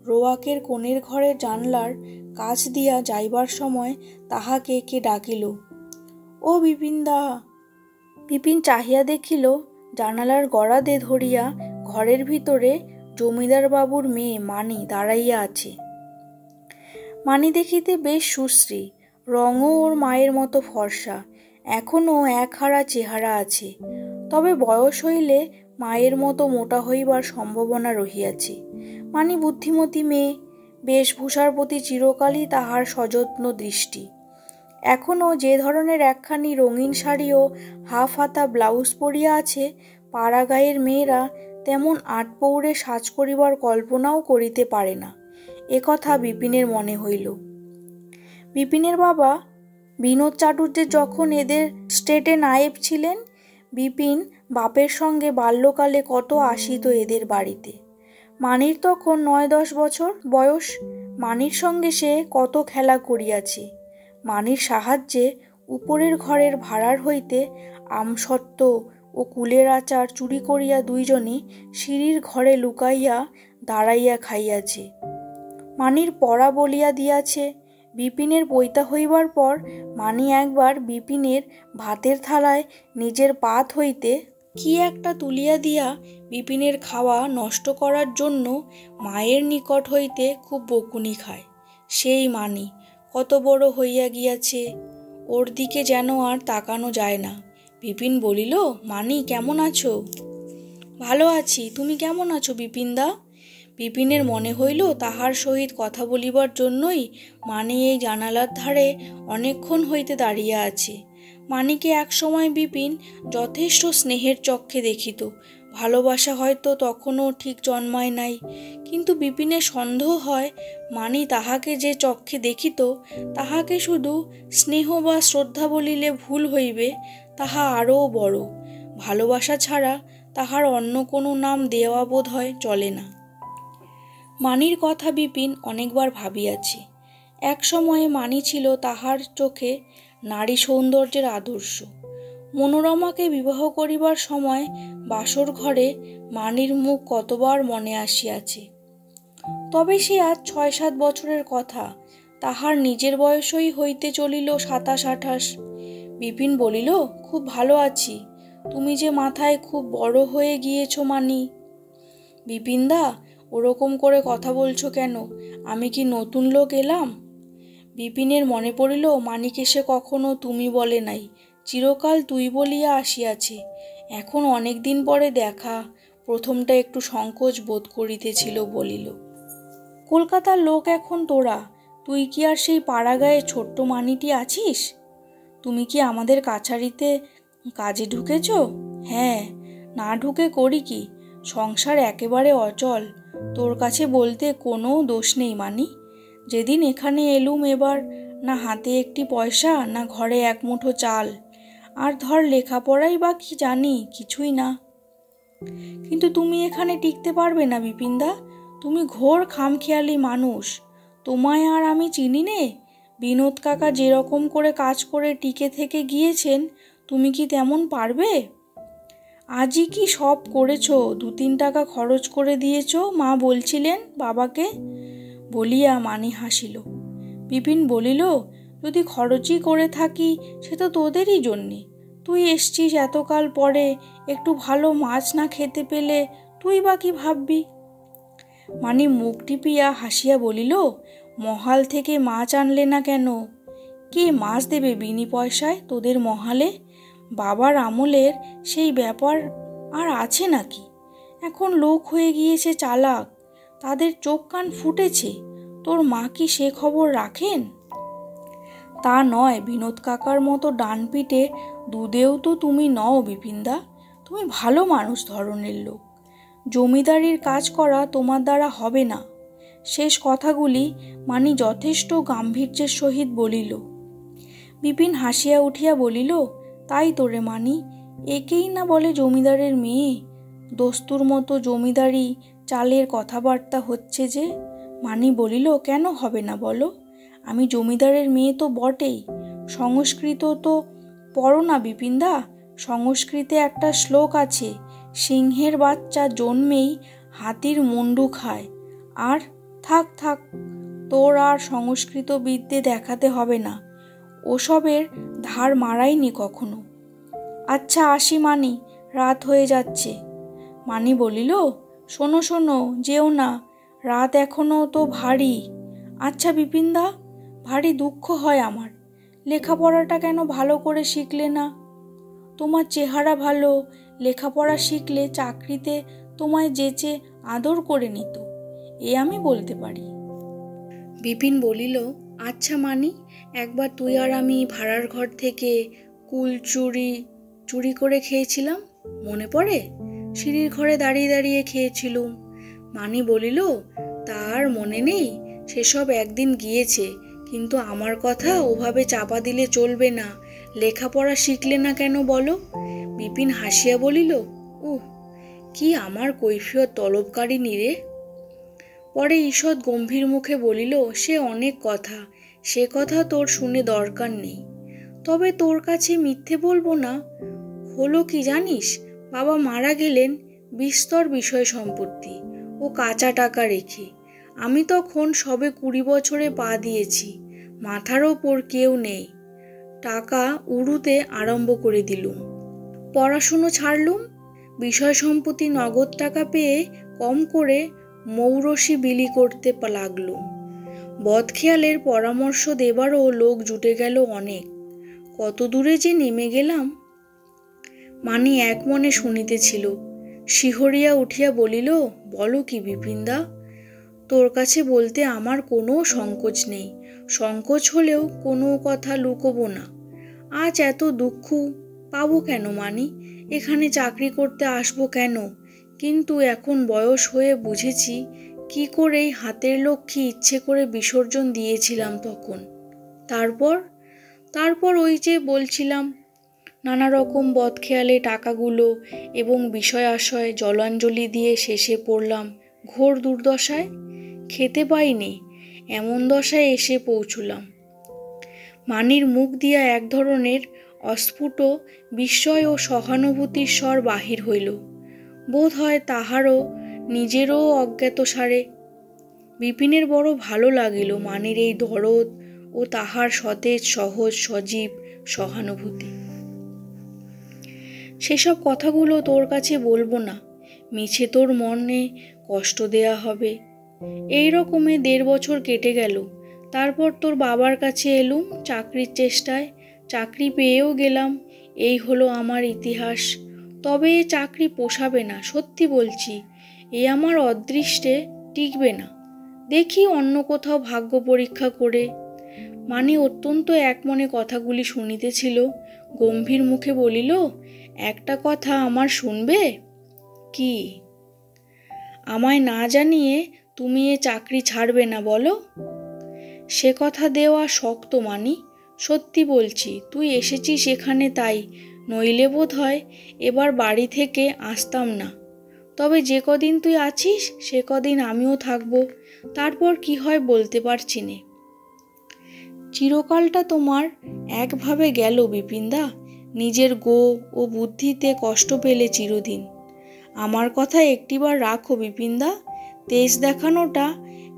রোয়াকের কোণের ঘরের জানলার কাছ দিয়া যাইবার সময় তাহাকে কে ডাকিল, ও বিপিনদা। বিপিন চাহিয়া দেখিল জানালার গড়াদে ধরিয়া ঘরের ভিতরে জমিদার বাবুর মেয়ে মানি দাঁড়াইয়া আছে। মানি দেখিতে বেশ সুশ্রী, রঙও ওর মায়ের মতো ফর্সা, এখনও 1 হারা চেহারা আছে। তবে বয়স হইলে মায়ের মতো মোটা হইবার সম্ভাবনা রহিয়াছে। মানি বুদ্ধিমতী মেয়ে, বেশভূষার প্রতি চিরকালই তাহার সযত্ন দৃষ্টি। এখনও যে ধরনের 1খানি রঙিন শাড়ি ও হাফ হাতা ব্লাউজ পরিয়া আছে, পাড়াগাঁয়ের মেয়েরা তেমন আটপৌরে সাজ করিবার কল্পনাও করিতে পারে না, একথা বিপিনের মনে হইল। বিপিনের বাবা বিনোদ চাটুর্যে যখন এদের স্টেটে নায়েব ছিলেন, বিপিন বাপের সঙ্গে বাল্যকালে কত আসিত এদের বাড়িতে। মানির তখন 9-10 বছর বয়স। মানির সঙ্গে সে কত খেলা করিয়াছে। মানির সাহায্যে উপরের ঘরের ভাড়ার হইতে আমসত্ত্ব ও কুলের আচার চুরি করিয়া দুইজনে সিঁড়ির ঘরে লুকাইয়া দাঁড়াইয়া খাইয়াছে। মানির পড়া বলিয়া দিয়াছে। বিপিনের পৈতা হইবার পর মানি একবার বিপিনের ভাতের থালায় নিজের পাত হইতে কি একটা তুলিয়া দিয়া বিপিনের খাওয়া নষ্ট করার জন্য মায়ের নিকট হইতে খুব বকুনি খায়। সেই মানি কত বড় হইয়া গিয়াছে, ওর দিকে যেন আর তাকানো যায় না। বিপিন বলিল, মানি কেমন আছো? ভালো আছি, তুমি কেমন আছো বিপিনদা? বিপিনের মনে হইল তাহার সহিত কথা বলিবার জন্যই মানি এই জানালার ধারে অনেকক্ষণ হইতে দাঁড়িয়ে আছে। মানিকে একসময় বিপিন যথেষ্ট স্নেহের চক্ষে দেখিত। ভালোবাসা হয়তো তখনও ঠিক জন্মায় নাই, কিন্তু বিপিনের সন্দেহ হয় মানি তাহাকে যে চক্ষে দেখিত, তাহাকে শুধু স্নেহ বা শ্রদ্ধা বলিলে ভুল হইবে, তাহা আরও বড়। ভালোবাসা ছাড়া তাহার অন্য কোনো নাম দেওয়া বোধ হয় চলে না। মানির কথা বিপিন অনেকবার ভাবিয়াছে। এক সময়ে মানি ছিল তাহার চোখে নারী সৌন্দর্যের আদর্শ। মনোরমাকে বিবাহ করিবার সময় বাসর ঘরে মানির মুখ কতবার মনে আসিয়াছে। তবে সে আজ ৬-৭ বছরের কথা, তাহার নিজের বয়সই হইতে চলিল ২৭-২৮। বিপিন বলিল, খুব ভালো আছি, তুমি যে মাথায় খুব বড় হয়ে গিয়েছ মানি। বিপিনদা, ওরকম করে কথা বলছো কেন? আমি কি নতুন লোক এলাম? বিপিনের মনে পড়িল মানিকে সে কখনো তুমি বলে নাই, চিরকাল তুই বলিয়া আসিয়াছে। এখন অনেক দিন পরে দেখা, প্রথমটা একটু সংকোচ বোধ করিতেছিল, বলিল, কলকাতার লোক এখন তোরা, তুই কি আর সেই পাড়াগাঁয়ে ছোট্ট মানিটি আছিস? তুমি কি আমাদের কাছারিতে কাজে ঢুকেছ? হ্যাঁ, না ঢুকে করি কি, সংসার একেবারে অচল। তোর কাছে বলতে কোনো দোষ নেই মানি। যেদিন এখানে এলুম এবার, না হাতে একটি পয়সা, না ঘরে এক মুঠো চাল, আর ধর লেখাপড়াই বা কি জানি, কিছুই না। কিন্তু তুমি এখানে টিকতে পারবে না বিপিনদা, তুমি ঘোর খামখেয়ালি মানুষ। তোমায় আর আমি চিনি নে। বিনোদ কাকা যেরকম করে কাজ করে টিকে থেকে গিয়েছেন, তুমি কি তেমন পারবে? আজই কি সব করেছ? ২-৩ টাকা খরচ করে দিয়েছ, মা বলছিলেন বাবাকে, বলিয়া মানি হাসিল। বিপিন বলিল, যদি খরচই করে থাকি সে তো তোদেরই জন্যে। তুই এসছিস এতকাল পরে, একটু ভালো মাছ না খেতে পেলে তুই বা কি ভাববি? মানি মুখ টিপিয়া হাসিয়া বলিল, মহাল থেকে মাছ আনলে না কেন? কে মাছ দেবে বিনি পয়সায় তোদের মহালে? বাবার আমলের সেই ব্যাপার আর আছে নাকি? এখন লোক হয়ে গিয়েছে চালাক, তাদের চোখ কান ফুটেছে। তোর মা কি সে খবর রাখেন? তা নয়, বিনোদ কাকার মতো ডানপিটে দুধেও তো তুমি নও বিপিনদা। তুমি ভালো মানুষ ধরনের লোক। জমিদারির কাজ করা তোমার দ্বারা হবে না। শেষ কথাগুলি মানি যথেষ্ট গাম্ভীর্যের সহিত বলিল। বিপিন হাসিয়া উঠিয়া বলিল, তাই তোরে মানি, একেই না বলে জমিদারের মেয়ে। দস্তুর মতো জমিদারি চালের কথাবার্তা হচ্ছে যে। মানি বলিল, কেন হবে না বলো? আমি জমিদারের মেয়ে তো বটেই। সংস্কৃত তো পড়ো না বিপিনদা? সংস্কৃতে একটা শ্লোক আছে, সিংহের বাচ্চা জন্মেই হাতির মুন্ডু খায়। আর থাক থাক, তোর আর সংস্কৃত বিদ্যে দেখাতে হবে না, ওসবের ধার মারাইনি কখনো। আচ্ছা আসি মানি, রাত হয়ে যাচ্ছে। মানি বলিল, শোনো শোনো, যেও না, রাত এখনো তো ভারী। আচ্ছা বিপিনদা, ভারী দুঃখ হয় আমার, লেখাপড়াটা কেন ভালো করে শিখলে না? তোমার চেহারা ভালো, লেখাপড়া শিখলে চাকরিতে তোমায় যেচে আদর করে নিত, এ আমি বলতে পারি। বিপিন বলিল, আচ্ছা মানি, একবার তুই আর আমি ভাড়ার ঘর থেকে কুল চুরি করে খেয়েছিলাম, মনে পড়ে? সিঁড়ির ঘরে দাঁড়িয়ে দাঁড়িয়ে খেয়েছিলুম। মানি বলিল, তার মনে নেই, সেসব একদিন গিয়েছে, কিন্তু আমার কথা ওভাবে চাপা দিলে চলবে না। লেখাপড়া শিখলে না কেন বলো? বিপিন হাসিয়া বলিল, কি আমার কৈফিয়ত তলবকারী নিরে। পরে ঈষৎ গম্ভীর মুখে বলিল, সে অনেক কথা, সে কথা তোর শুনে দরকার নেই। তবে তোর কাছে মিথ্যে বলবো না, হলো কি জানিস, বাবা মারা গেলেন বিস্তর বিষয় সম্পত্তি ও কাঁচা টাকা রেখে। আমি তখন সবে 20 বছরে পা দিয়েছি, মাথার ওপর কেউ নেই। টাকা উড়ুতে আরম্ভ করে দিলুম, পড়াশুনো ছাড়লুম, বিষয় সম্পত্তি নগদ টাকা পেয়ে কম করে মৌরসি বিলি করতে লাগলুম। বদখেয়ালের পরামর্শ দেবারও লোক জুটে গেল অনেক। কত দূরে যে নেমে গেলাম। মানি এক মনে শুনিতেছিল। শিহরিয়া উঠিয়া বলিল, বলো কি বিপিনদা? তোর কাছে বলতে আমার কোনো সংকোচ নেই, সংকোচ হলেও কোনো কথা লুকোবো না। আজ এত দুঃখ পাবো কেন মানি? এখানে চাকরি করতে আসবো কেন? কিন্তু এখন বয়স হয়ে বুঝেছি কি করেই হাতের লক্ষ্মী ইচ্ছে করে বিসর্জন দিয়েছিলাম তখন। তারপর ওই যে বলছিলাম, নানা রকম বদখেয়ালে টাকাগুলো এবং বিষয় আশয় জলাঞ্জলি দিয়ে শেষে পড়লাম ঘোর দুর্দশায়। খেতে পাইনি, এমন দশায় এসে পৌঁছলাম। মানির মুখ দিয়া এক ধরনের অস্ফুট বিস্ময় ও সহানুভূতির স্বর বাহির হইল। বোধ হয় তাহারও নিজেরও অজ্ঞাতসারে। বিপিনের বড় ভালো লাগিল মানির এই দরদ ও তাহার সতেজ সহজ সজীব সহানুভূতি। সেসব কথাগুলো তোর কাছে বলবো না, মিছে তোর মনে কষ্ট দেয়া হবে। এই রকমে 1.5 বছর কেটে গেল। তারপর তোর বাবার কাছে এলুম চাকরির চেষ্টায়, চাকরি পেয়েও গেলাম। এই হলো আমার ইতিহাস। তবে এ চাকরি পোষাবে না, সত্যি বলছি। এ আমার অদৃষ্টে টিকবে না। দেখি অন্য কোথাও ভাগ্য পরীক্ষা করে। মানি অত্যন্ত একমনে কথাগুলি শুনিতেছিল। গম্ভীর মুখে বলিল, একটা কথা আমার শুনবে? কি? আমায় না জানিয়ে তুমি এ চাকরি ছাড়বে না বলো? সে কথা দেওয়া শক্ত মানি, সত্যি বলছি। তুই এসেছিস এখানে তাই, নইলে বোধ হয় এবার বাড়ি থেকে আসতাম না। তবে যে কদিন তুই আছিস সে কদিন আমিও থাকবো। তারপর কি হয় বলতে পারছি নে। চিরকালটা তোমার একভাবে গেল বিপিনদা। নিজের গো ও বুদ্ধিতে কষ্ট পেলে চিরদিন। আমার কথা একটিবার রাখো বিপিনদা, তেজ দেখানোটা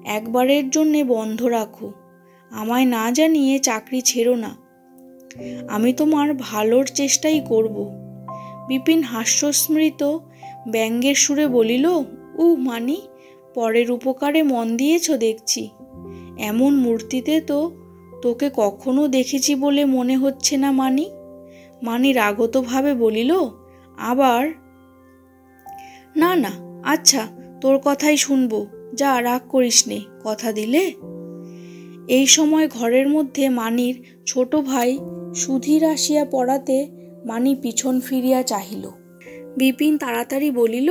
একবারের জন্যে বন্ধ রাখো। আমায় না জানিয়ে চাকরি ছেড়ো না। আমি তোমার ভালোর চেষ্টাই করব। বিপিন হাস্যস্মৃত ব্যঙ্গের সুরে বলিল, মানি, পরের উপকারে মন দিয়েছ দেখছি। এমন মূর্তিতে তো তোকে কখনো দেখেছি বলে মনে হচ্ছে না মানি। মানি রাগতভাবে বলিল, আবার? না না, আচ্ছা তোর কথাই শুনবো, যা রাগ করিস নে, কথা দিলে। এই সময় ঘরের মধ্যে মানির ছোট ভাই সুধীর আসিয়া পড়াতে মানি পিছন ফিরিয়া চাহিল। বিপিন তাড়াতাড়ি বলিল,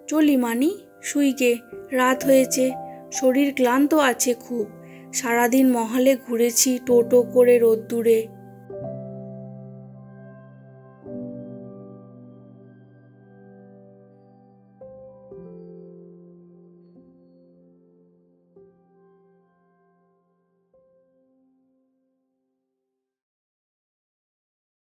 চলি মানি, শুইগে, রাত হয়েছে, শরীর ক্লান্ত আছে খুব। সারাদিন মহালে ঘুরেছি টোটো করে রোদ্দুরে।